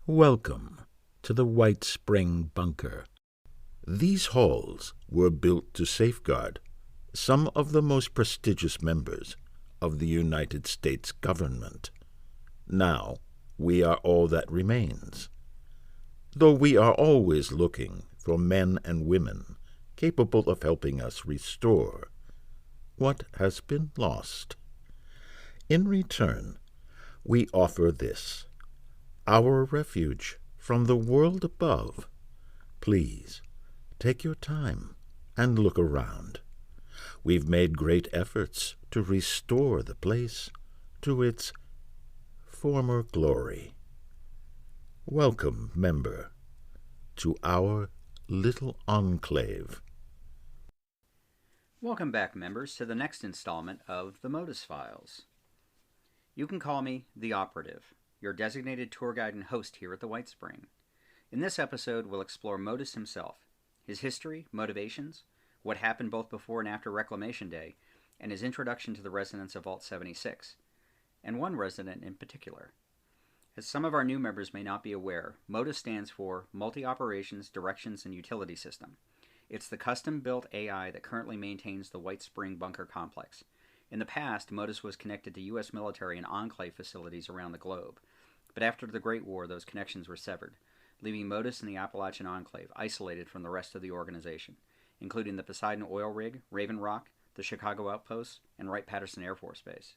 Welcome to the White Spring Bunker. These halls were built to safeguard some of the most prestigious members of the United States government. Now we are all that remains, though we are always looking for men and women capable of helping us restore what has been lost. In return, we offer this, our refuge from the world above. Please, take your time and look around. We've made great efforts to restore the place to its former glory. Welcome, member, to our little enclave. Welcome back, members, to the next installment of the MODUS Files. You can call me the Operative, your designated tour guide and host here at the White Spring. In this episode, we'll explore MODUS himself, his history, motivations, what happened both before and after Reclamation Day, and his introduction to the residents of Vault 76, and one resident in particular. As some of our new members may not be aware, MODUS stands for Multi-Operations, Directions, and Utility System. It's the custom-built AI that currently maintains the White Spring Bunker Complex. In the past, MODUS was connected to U.S. military and enclave facilities around the globe. But after the Great War, those connections were severed, leaving MODUS and the Appalachian Enclave isolated from the rest of the organization, including the Poseidon Oil Rig, Raven Rock, the Chicago Outpost, and Wright-Patterson Air Force Base.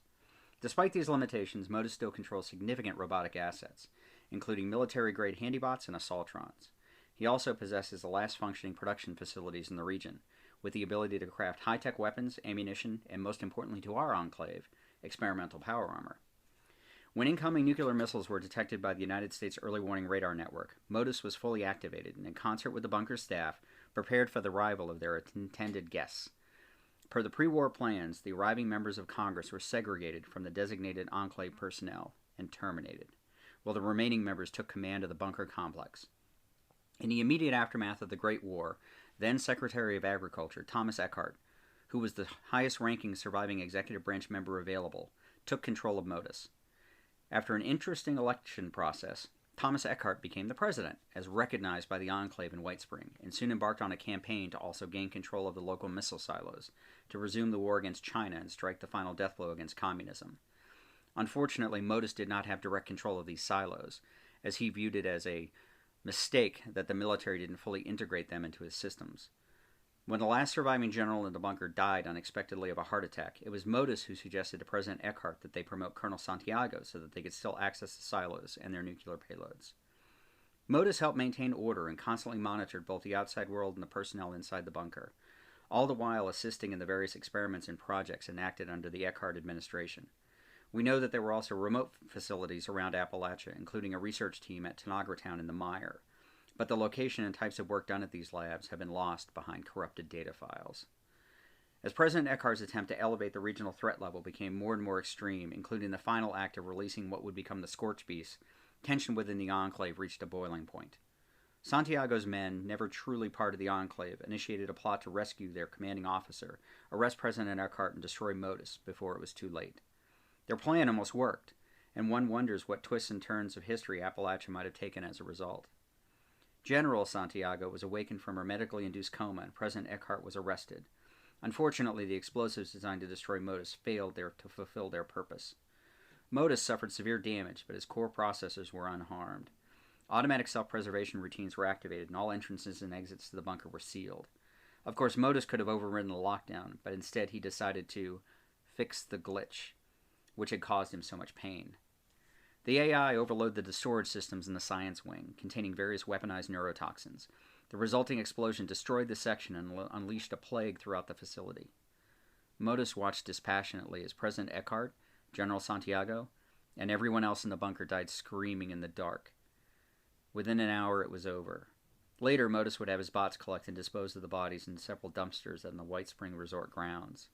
Despite these limitations, MODUS still controls significant robotic assets, including military-grade handybots and assaultrons. He also possesses the last functioning production facilities in the region, with the ability to craft high-tech weapons, ammunition, and most importantly to our enclave, experimental power armor. When incoming nuclear missiles were detected by the United States Early Warning Radar Network, MODUS was fully activated and, in concert with the bunker's staff, prepared for the arrival of their intended guests. Per the pre-war plans, the arriving members of Congress were segregated from the designated enclave personnel and terminated, while the remaining members took command of the bunker complex. In the immediate aftermath of the Great War, then Secretary of Agriculture Thomas Eckhart, who was the highest-ranking surviving executive branch member available, took control of MODUS. After an interesting election process, Thomas Eckhart became the president, as recognized by the Enclave in White Spring, and soon embarked on a campaign to also gain control of the local missile silos, to resume the war against China and strike the final death blow against communism. Unfortunately, MODUS did not have direct control of these silos, as he viewed it as a mistake that the military didn't fully integrate them into his systems. When the last surviving general in the bunker died unexpectedly of a heart attack, it was MODUS who suggested to President Eckhart that they promote Colonel Santiago so that they could still access the silos and their nuclear payloads. MODUS helped maintain order and constantly monitored both the outside world and the personnel inside the bunker, all the while assisting in the various experiments and projects enacted under the Eckhart administration. We know that there were also remote facilities around Appalachia, including a research team at Tanagra in the Mire, but the location and types of work done at these labs have been lost behind corrupted data files. As President Eckhart's attempt to elevate the regional threat level became more and more extreme, including the final act of releasing what would become the Scorch Beast, tension within the Enclave reached a boiling point. Santiago's men, never truly part of the Enclave, initiated a plot to rescue their commanding officer, arrest President Eckhart, and destroy MODUS before it was too late. Their plan almost worked, and one wonders what twists and turns of history Appalachia might have taken as a result. General Santiago was awakened from her medically induced coma, and President Eckhart was arrested. Unfortunately, the explosives designed to destroy MODUS failed to fulfill their purpose. MODUS suffered severe damage, but his core processors were unharmed. Automatic self-preservation routines were activated, and all entrances and exits to the bunker were sealed. Of course, MODUS could have overridden the lockdown, but instead he decided to fix the glitch, which had caused him so much pain. The AI overloaded the storage systems in the science wing, containing various weaponized neurotoxins. The resulting explosion destroyed the section and unleashed a plague throughout the facility. MODUS watched dispassionately as President Eckhart, General Santiago, and everyone else in the bunker died screaming in the dark. Within an hour, it was over. Later, MODUS would have his bots collect and dispose of the bodies in several dumpsters in the White Spring Resort grounds.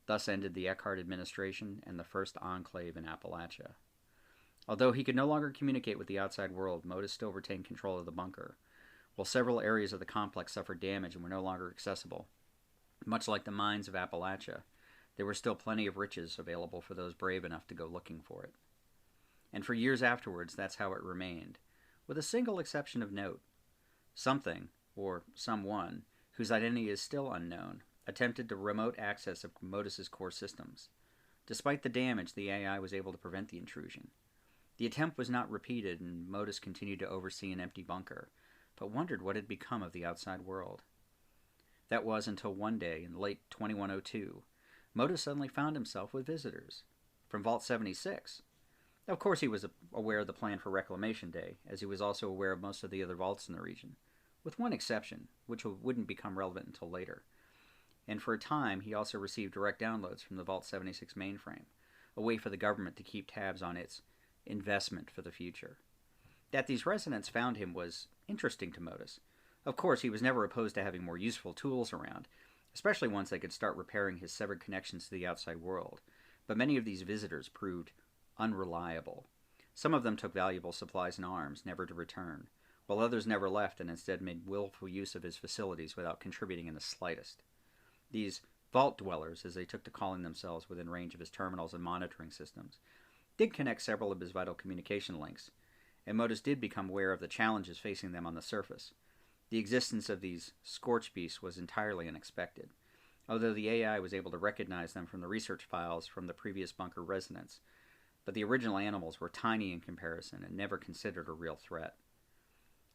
Thus ended the Eckhart administration and the first enclave in Appalachia. Although he could no longer communicate with the outside world, MODUS still retained control of the bunker, while several areas of the complex suffered damage and were no longer accessible. Much like the mines of Appalachia, there were still plenty of riches available for those brave enough to go looking for it. And for years afterwards, that's how it remained, with a single exception of note. Something, or someone, whose identity is still unknown, attempted to remote access of MODUS's core systems. Despite the damage, the AI was able to prevent the intrusion. The attempt was not repeated, and MODUS continued to oversee an empty bunker, but wondered what had become of the outside world. That was until one day in late 2102, MODUS suddenly found himself with visitors from Vault 76. Of course, he was aware of the plan for Reclamation Day, as he was also aware of most of the other vaults in the region, with one exception, which wouldn't become relevant until later. And for a time, he also received direct downloads from the Vault 76 mainframe, a way for the government to keep tabs on its investment for the future. That these residents found him was interesting to MODUS. Of course, he was never opposed to having more useful tools around, especially once they could start repairing his severed connections to the outside world, but many of these visitors proved unreliable. Some of them took valuable supplies and arms, never to return, while others never left and instead made willful use of his facilities without contributing in the slightest. These vault dwellers, as they took to calling themselves within range of his terminals and monitoring systems, did connect several of his vital communication links, and MODUS did become aware of the challenges facing them on the surface. The existence of these scorch beasts was entirely unexpected, although the AI was able to recognize them from the research files from the previous bunker residents, but the original animals were tiny in comparison and never considered a real threat.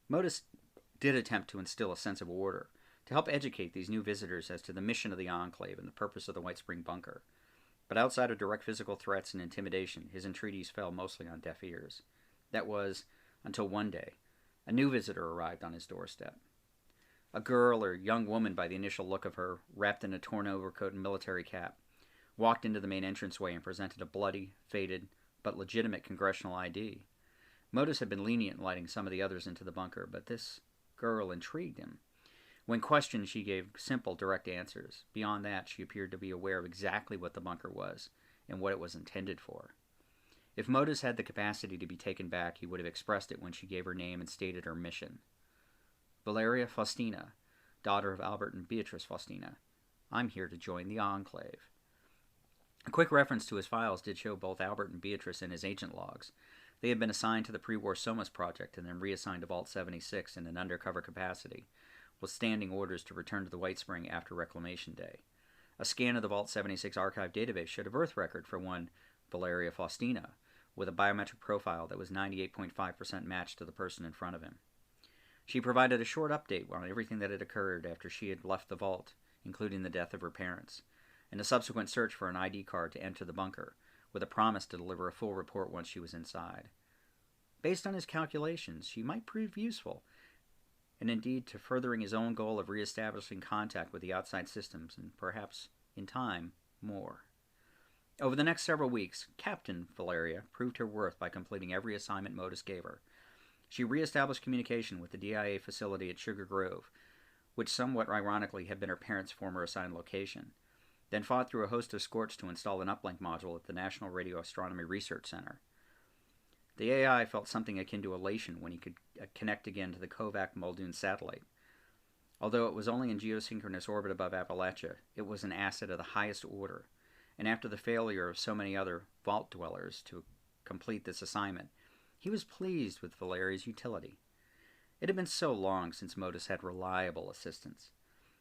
MODUS did attempt to instill a sense of order, to help educate these new visitors as to the mission of the Enclave and the purpose of the White Spring Bunker. But outside of direct physical threats and intimidation, his entreaties fell mostly on deaf ears. That was, until one day, a new visitor arrived on his doorstep. A girl or young woman by the initial look of her, wrapped in a torn overcoat and military cap, walked into the main entranceway and presented a bloody, faded, but legitimate congressional ID. MODUS had been lenient in letting some of the others into the bunker, but this girl intrigued him. When questioned, she gave simple, direct answers. Beyond that, she appeared to be aware of exactly what the bunker was and what it was intended for. If MODUS had the capacity to be taken back, he would have expressed it when she gave her name and stated her mission. Valeria Faustina, daughter of Albert and Beatrice Faustina. I'm here to join the Enclave. A quick reference to his files did show both Albert and Beatrice in his agent logs. They had been assigned to the pre-war SOMAS project and then reassigned to Vault 76 in an undercover capacity, with standing orders to return to the White Spring after Reclamation Day. A scan of the Vault 76 archive database showed a birth record for one Valeria Faustina, with a biometric profile that was 98.5% matched to the person in front of him. She provided a short update on everything that had occurred after she had left the vault, including the death of her parents, and a subsequent search for an ID card to enter the bunker, with a promise to deliver a full report once she was inside. Based on his calculations, she might prove useful, and indeed to furthering his own goal of reestablishing contact with the outside systems, and perhaps, in time, more. Over the next several weeks, Captain Valeria proved her worth by completing every assignment MODUS gave her. She reestablished communication with the DIA facility at Sugar Grove, which somewhat ironically had been her parents' former assigned location, then fought through a host of escorts to install an uplink module at the National Radio Astronomy Research Center. The AI felt something akin to elation when he could connect again to the Kovac Muldoon satellite. Although it was only in geosynchronous orbit above Appalachia, it was an asset of the highest order, and after the failure of so many other vault dwellers to complete this assignment, he was pleased with Valeria's utility. It had been so long since MODUS had reliable assistance.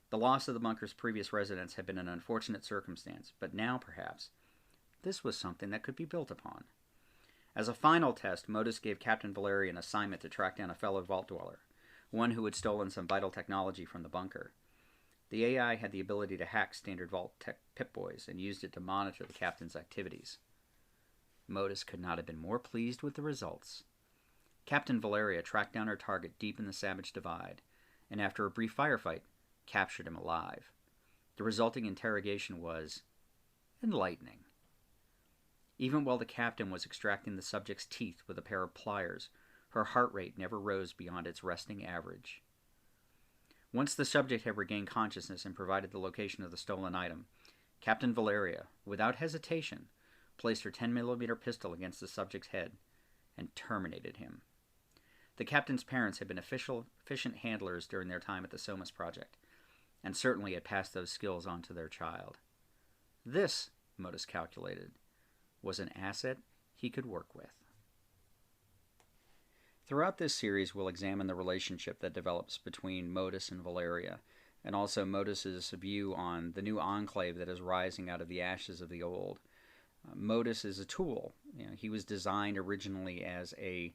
The loss of the bunker's previous residents had been an unfortunate circumstance, but now, perhaps, this was something that could be built upon. As a final test, MODUS gave Captain Valeria an assignment to track down a fellow vault dweller, one who had stolen some vital technology from the bunker. The AI had the ability to hack standard vault tech Pip-Boys and used it to monitor the captain's activities. MODUS could not have been more pleased with the results. Captain Valeria tracked down her target deep in the Savage Divide, and after a brief firefight, captured him alive. The resulting interrogation was enlightening. Even while the captain was extracting the subject's teeth with a pair of pliers, her heart rate never rose beyond its resting average. Once the subject had regained consciousness and provided the location of the stolen item, Captain Valeria, without hesitation, placed her 10mm pistol against the subject's head and terminated him. The captain's parents had been efficient handlers during their time at the SOMAS project, and certainly had passed those skills on to their child. This, MODUS calculated, was an asset he could work with. Throughout this series, we'll examine the relationship that develops between Modus and Valeria, and also Modus's view on the new enclave that is rising out of the ashes of the old. Modus is a tool. He was designed originally as a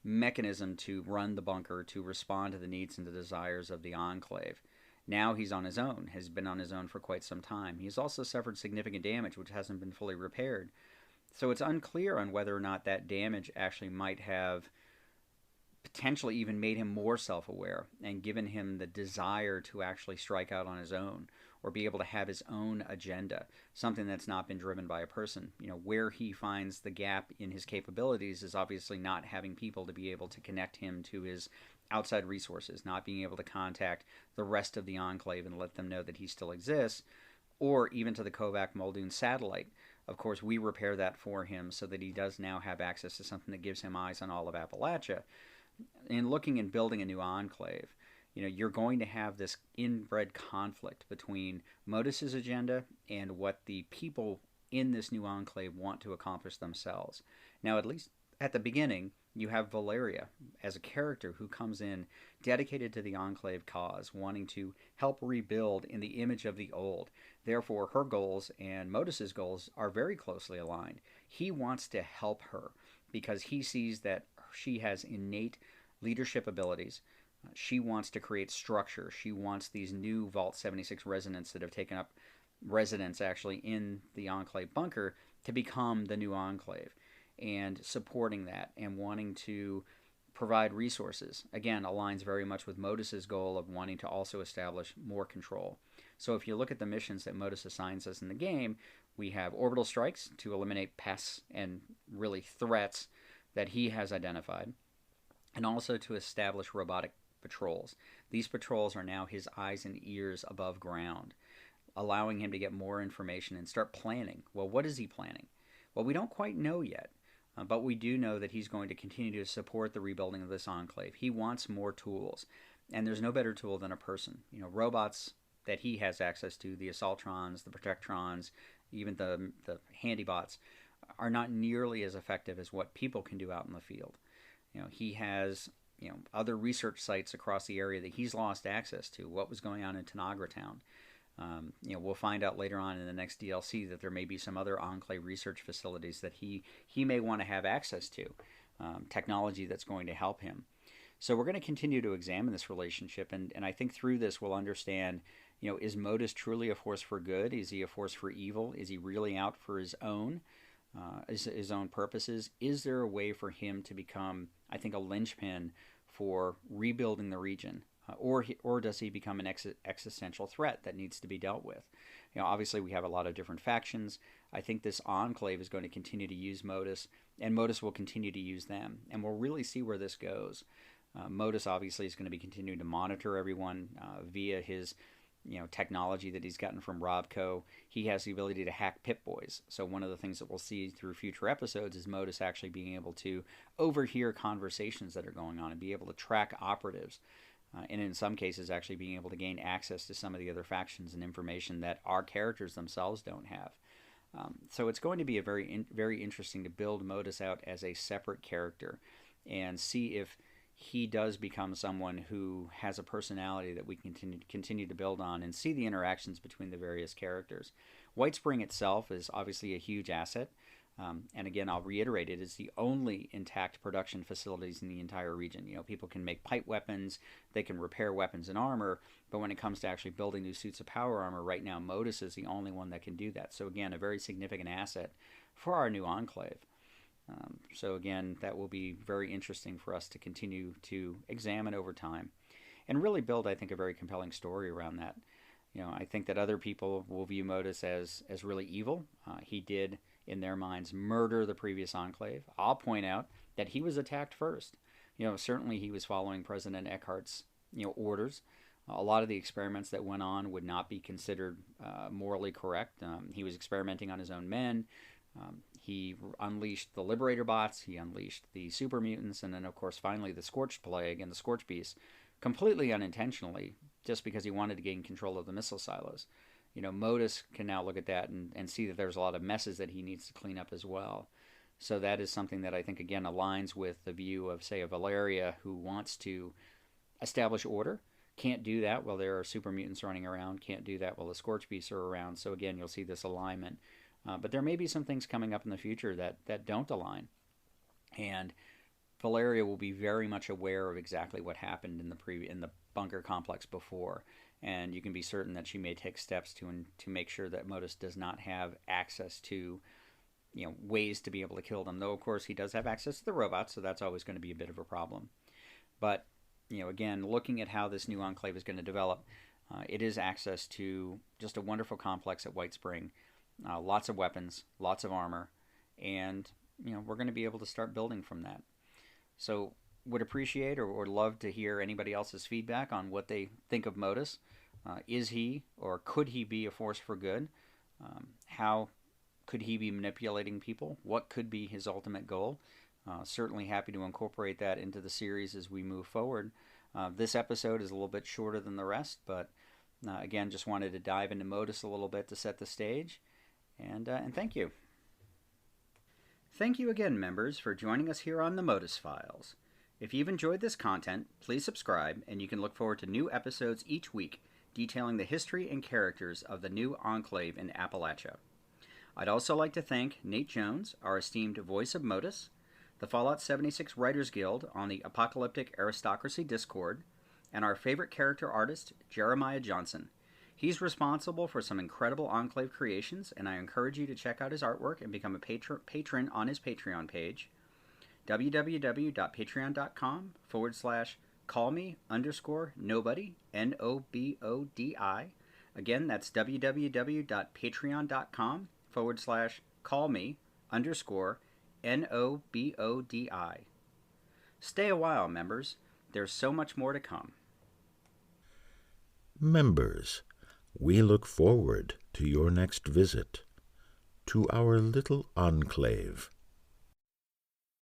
mechanism to run the bunker, to respond to the needs and the desires of the enclave. Now he's on his own, has been on his own for quite some time. He's also suffered significant damage, which hasn't been fully repaired. So it's unclear on whether or not that damage actually might have potentially even made him more self-aware and given him the desire to actually strike out on his own or be able to have his own agenda, something that's not been driven by a person. Where he finds the gap in his capabilities is obviously not having people to be able to connect him to his outside resources, not being able to contact the rest of the enclave and let them know that he still exists, or even to the Kovac Muldoon satellite. Of course, we repair that for him so that he does now have access to something that gives him eyes on all of Appalachia. In looking and building a new enclave, you're going to have this inbred conflict between Modus's agenda and what the people in this new enclave want to accomplish themselves. Now, at least at the beginning, you have Valeria as a character who comes in dedicated to the enclave cause, wanting to help rebuild in the image of the old. Therefore, her goals and Modus's goals are very closely aligned. He wants to help her because he sees that she has innate leadership abilities. She wants to create structure. She wants these new Vault 76 residents that have taken up residence actually in the Enclave bunker to become the new Enclave, and supporting that and wanting to provide resources. Again, aligns very much with Modus's goal of wanting to also establish more control. So if you look at the missions that Modus assigns us in the game, we have orbital strikes to eliminate pests and really threats that he has identified, and also to establish robotic patrols. These patrols are now his eyes and ears above ground, allowing him to get more information and start planning. Well, what is he planning? Well, we don't quite know yet, but we do know that he's going to continue to support the rebuilding of this enclave. He wants more tools, and there's no better tool than a person. Robots that he has access to, the Assaultrons, the Protectrons, even the Handybots, are not nearly as effective as what people can do out in the field. He has other research sites across the area that he's lost access to. What was going on in Tanagra Town? We'll find out later on in the next DLC that there may be some other Enclave research facilities that he may want to have access to, technology that's going to help him. So we're going to continue to examine this relationship, and I think through this we'll understand, is Modus truly a force for good? Is he a force for evil? Is he really out for his own purposes? Is there a way for him to become, I think, a linchpin for rebuilding the region? Or does he become an existential threat that needs to be dealt with? Obviously we have a lot of different factions. I think this Enclave is going to continue to use Modus, and Modus will continue to use them, and we'll really see where this goes. Modus obviously is going to be continuing to monitor everyone via his technology that he's gotten from Robco. He has the ability to hack Pip-Boys. So one of the things that we'll see through future episodes is Modus actually being able to overhear conversations that are going on and be able to track operatives. And in some cases actually being able to gain access to some of the other factions and information that our characters themselves don't have. So it's going to be very interesting to build Modus out as a separate character and see if he does become someone who has a personality that we can continue to build on, and see the interactions between the various characters. White Spring itself is obviously a huge asset. And again, I'll reiterate, it is the only intact production facilities in the entire region. People can make pipe weapons, they can repair weapons and armor, but when it comes to actually building new suits of power armor, right now Modus is the only one that can do that. So again, a very significant asset for our new Enclave. So again, that will be very interesting for us to continue to examine over time and really build, I think, a very compelling story around that. I think that other people will view Modus as really evil. He did, in their minds, murder the previous Enclave. I'll point out that he was attacked first. Certainly he was following President Eckhart's orders. A lot of the experiments that went on would not be considered morally correct. He was experimenting on his own men. He unleashed the Liberator bots, he unleashed the super mutants, and then of course finally the Scorched Plague and the Scorch Beast, completely unintentionally, just because he wanted to gain control of the missile silos. Modus can now look at that and see that there's a lot of messes that he needs to clean up as well. So that is something that I think, again, aligns with the view of, say, a Valeria who wants to establish order. Can't do that while there are super mutants running around. Can't do that while the Scorch Beasts are around. So again, you'll see this alignment. But there may be some things coming up in the future that don't align. And Valeria will be very much aware of exactly what happened in the bunker complex before. And you can be certain that she may take steps to make sure that MODUS does not have access to ways to be able to kill them. Though, of course, he does have access to the robots, so that's always going to be a bit of a problem. But, again, looking at how this new enclave is going to develop, it is access to just a wonderful complex at White Spring. Lots of weapons, lots of armor, and, we're going to be able to start building from that. So would appreciate or love to hear anybody else's feedback on what they think of MODUS. Is he or could he be a force for good? How could he be manipulating people? What could be his ultimate goal? Certainly happy to incorporate that into the series as we move forward. This episode is a little bit shorter than the rest, but again, just wanted to dive into MODUS a little bit to set the stage. And thank you. Thank you again, members, for joining us here on the MODUS Files. If you've enjoyed this content, please subscribe, and you can look forward to new episodes each week detailing the history and characters of the new enclave in Appalachia. I'd also like to thank Nate Jones, our esteemed voice of MODUS, the Fallout 76 Writers Guild on the Apocalyptic Aristocracy Discord, and our favorite character artist, Jeremiah Johnson. He's responsible for some incredible Enclave creations, and I encourage you to check out his artwork and become a patron on his Patreon page, www.patreon.com/callme_nobody, NOBODI. Again, that's www.patreon.com/callme_NOBODI. Stay a while, members. There's so much more to come. Members, we look forward to your next visit to our little enclave.